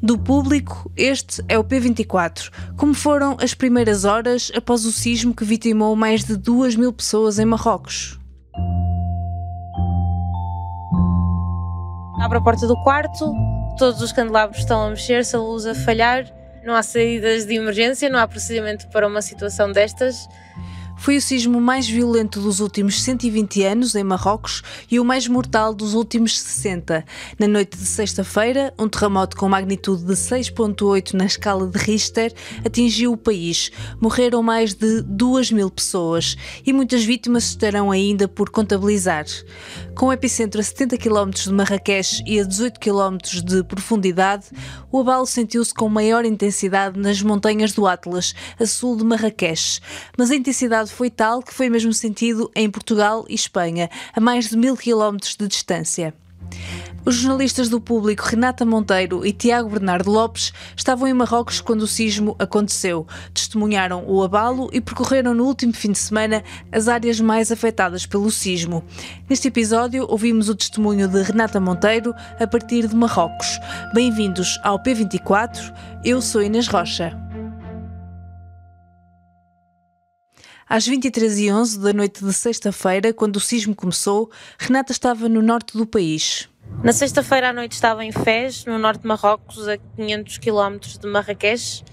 Do público, este é o P24. Como foram as primeiras horas após o sismo que vitimou mais de 2.000 pessoas em Marrocos? Abre a porta do quarto, todos os candelabros estão a mexer-se, a luz a falhar, não há saídas de emergência, não há procedimento para uma situação destas. Foi o sismo mais violento dos últimos 120 anos em Marrocos e o mais mortal dos últimos 60. Na noite de sexta-feira, um terremoto com magnitude de 6,8 na escala de Richter atingiu o país. Morreram mais de 2.000 pessoas e muitas vítimas estarão ainda por contabilizar. Com o epicentro a 70 km de Marrakech e a 18 km de profundidade, o abalo sentiu-se com maior intensidade nas montanhas do Atlas, a sul de Marrakech. Mas a intensidade foi tal que foi mesmo sentido em Portugal e Espanha, a mais de 1.000 km de distância. Os jornalistas do Público Renata Monteiro e Tiago Bernardo Lopes estavam em Marrocos quando o sismo aconteceu. Testemunharam o abalo e percorreram no último fim de semana as áreas mais afetadas pelo sismo. Neste episódio ouvimos o testemunho de Renata Monteiro a partir de Marrocos. Bem-vindos ao P24, eu sou Inês Rocha. Às 23h11 da noite de sexta-feira, quando o sismo começou, Renata estava no norte do país. Na sexta-feira à noite estava em Fez, no norte de Marrocos, a 500 km de Marrakech.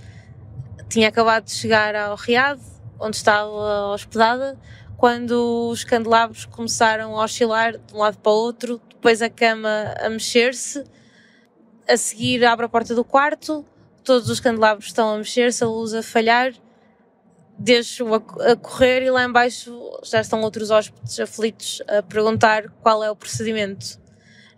Tinha acabado de chegar ao Riad, onde estava hospedada, quando os candelabros começaram a oscilar de um lado para o outro, depois a cama a mexer-se. A seguir abre a porta do quarto, todos os candelabros estão a mexer-se, a luz a falhar. Deixo a correr e lá em baixo já estão outros hóspedes aflitos a perguntar qual é o procedimento.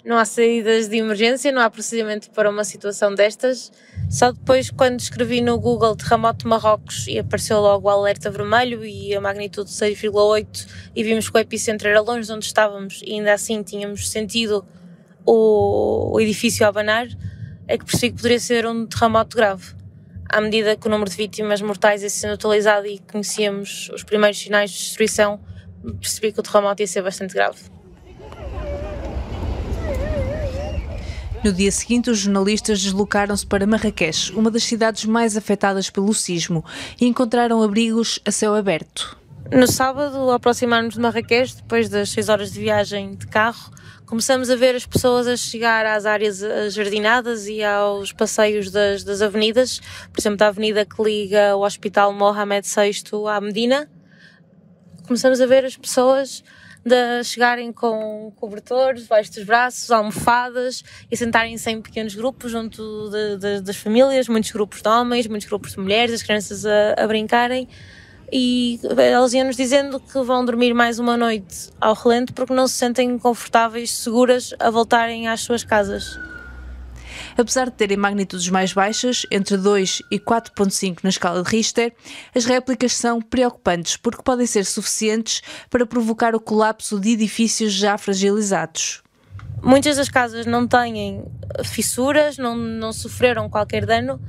Não há saídas de emergência, não há procedimento para uma situação destas. Só depois, quando escrevi no Google terremoto de Marrocos e apareceu logo o alerta vermelho e a magnitude 6,8 e vimos que o epicentro era longe de onde estávamos e ainda assim tínhamos sentido o edifício a abanar, é que percebi que poderia ser um terremoto grave. À medida que o número de vítimas mortais ia sendo atualizado e conhecíamos os primeiros sinais de destruição, percebi que o terremoto ia ser bastante grave. No dia seguinte, os jornalistas deslocaram-se para Marrakech, uma das cidades mais afetadas pelo sismo, e encontraram abrigos a céu aberto. No sábado, ao aproximar-nos de Marrakech, depois das 6 horas de viagem de carro, começamos a ver as pessoas a chegar às áreas jardinadas e aos passeios das avenidas, por exemplo, da avenida que liga o Hospital Mohamed VI à Medina. Começamos a ver as pessoas chegarem com cobertores debaixo dos braços, almofadas e sentarem-se em pequenos grupos junto das famílias, muitos grupos de homens, muitos grupos de mulheres, as crianças a brincarem. E eles iam-nos dizendo que vão dormir mais uma noite ao relento porque não se sentem confortáveis, seguras a voltarem às suas casas. Apesar de terem magnitudes mais baixas, entre 2 e 4,5 na escala de Richter, as réplicas são preocupantes porque podem ser suficientes para provocar o colapso de edifícios já fragilizados. Muitas das casas não têm fissuras, não sofreram qualquer dano,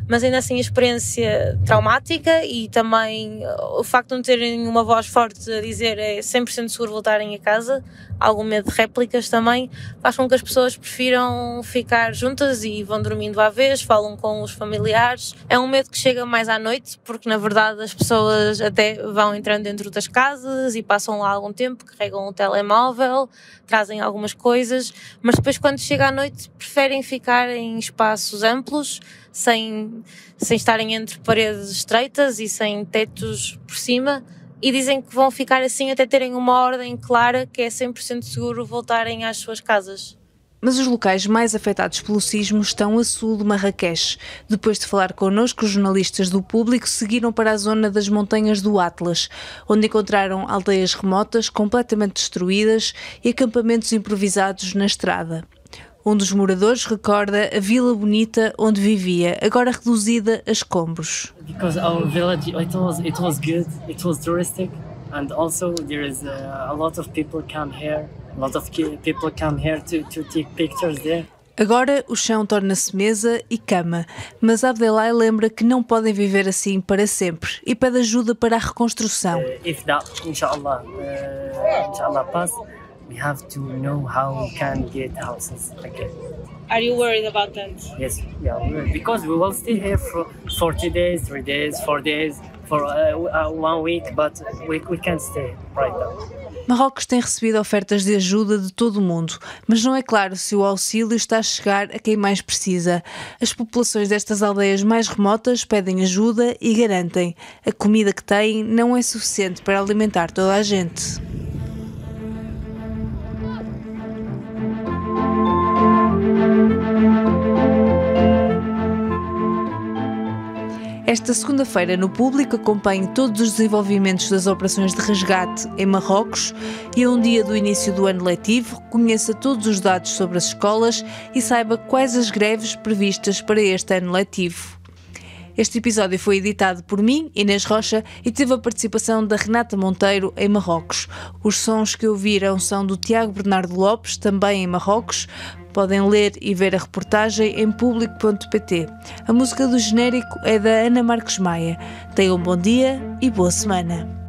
mas ainda assim a experiência traumática e também o facto de não terem uma voz forte a dizer é 100% seguro voltarem a casa, algum medo de réplicas também, faz com que as pessoas prefiram ficar juntas e vão dormindo à vez, falam com os familiares. É um medo que chega mais à noite, porque na verdade as pessoas até vão entrando dentro das casas e passam lá algum tempo, carregam o telemóvel, trazem algumas coisas, mas depois quando chega à noite preferem ficar em espaços amplos, sem estarem entre paredes estreitas e sem tetos por cima, e dizem que vão ficar assim até terem uma ordem clara que é 100% seguro voltarem às suas casas. Mas os locais mais afetados pelo sismo estão a sul de Marrakech. Depois de falar connosco, os jornalistas do Público seguiram para a zona das montanhas do Atlas, onde encontraram aldeias remotas completamente destruídas e acampamentos improvisados na estrada. Um dos moradores recorda a Vila Bonita onde vivia, agora reduzida a escombros. Because our village it was good, it was touristic, and also there is a lot of people come here, to take pictures there. Agora o chão torna-se mesa e cama, mas Abdelai lembra que não podem viver assim para sempre e pede ajuda para a reconstrução. If that, inshallah pass, we have to know how we can get houses again. Are you worried about that? Yes, yeah, because we will stay here for 40 days, 3 days, 4 days, for 1 week, but we can't stay right now. Marrocos tem recebido ofertas de ajuda de todo o mundo, mas não é claro se o auxílio está a chegar a quem mais precisa. As populações destas aldeias mais remotas pedem ajuda e garantem: a comida que têm não é suficiente para alimentar toda a gente. Esta segunda-feira, no Público, acompanhe todos os desenvolvimentos das operações de resgate em Marrocos e a um dia do início do ano letivo, conheça todos os dados sobre as escolas e saiba quais as greves previstas para este ano letivo. Este episódio foi editado por mim, Inês Rocha, e teve a participação da Renata Monteiro em Marrocos. Os sons que ouviram são do Tiago Bernardo Lopes, também em Marrocos. Podem ler e ver a reportagem em público.pt. A música do genérico é da Ana Marques Maia. Tenham um bom dia e boa semana.